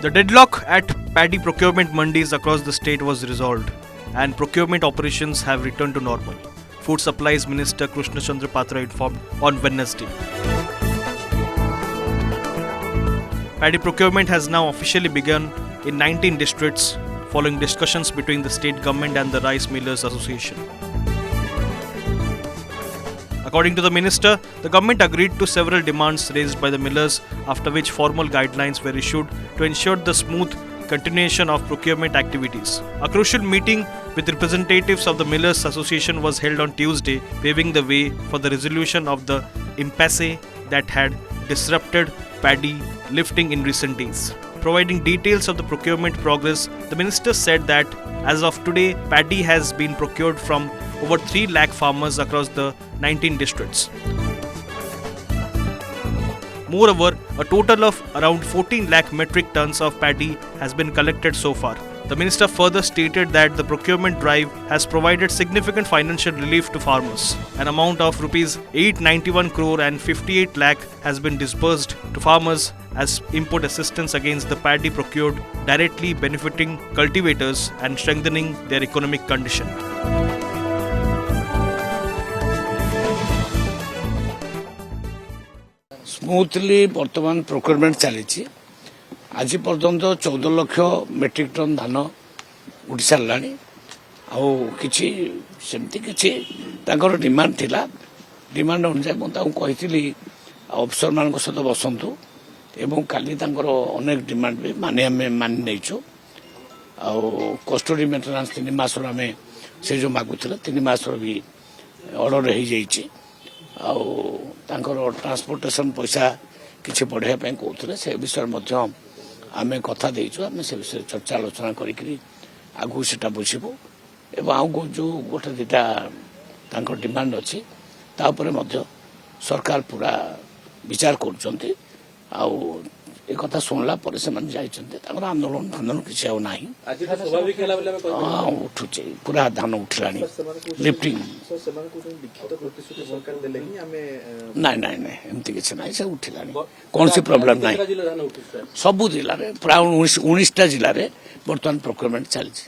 The deadlock at paddy procurement mandis across the state was resolved and procurement operations have returned to normal, Food Supplies Minister Krishna Chandra Patra informed on Wednesday. Paddy procurement has now officially begun in 19 districts following discussions between the state government and the Rice Millers Association. According to the minister, the government agreed to several demands raised by the millers, after which formal guidelines were issued to ensure the smooth continuation of procurement activities. A crucial meeting with representatives of the Millers Association was held on Tuesday, paving the way for the resolution of the impasse that had disrupted paddy lifting in recent days. Providing details of the procurement progress, the minister said that as of today, paddy has been procured from over 3 lakh farmers across the 19 districts. Moreover, a total of around 14 lakh metric tons of paddy has been collected so far. The minister further stated that the procurement drive has provided significant financial relief to farmers. An amount of rupees 891 crore and 58 lakh has been disbursed to farmers as input assistance against the paddy procured, directly benefiting cultivators and strengthening their economic condition. Smoothly बर्तमान procurement चली आज पर्यंत 14 lakh metric ton धान उठी सारा आमती demand थिला demand अनुसार मुझे अफिसर मान सहित बसतु एवं काली अनेक डिमांड भी माने आम मानि नहींचु कस्टडी मेन्टेनान्स 3 मास आम से जो मागुला 3 मास भी ऑर्डर हो जाइए ट्रांसपोर्टेशन पैसा किसी बढ़ाई कहते से विषय आम कथा देचु आम से विषय चर्चा आलोचना करी आगू से बुझबू एवं आगे जो गोटे दीटा डिमांड अच्छी सरकार पूरा विचार कर कथा शुणला आंदोलन किसी उठुचे पूरा धान उठला लिफ्टिंग ना ना ना एमती किसी ना से उठला कौन सी प्रॉब्लम ना सबू जिले में प्राय 19टा जिले में बर्तमान प्रोक्योरमेंट चलती।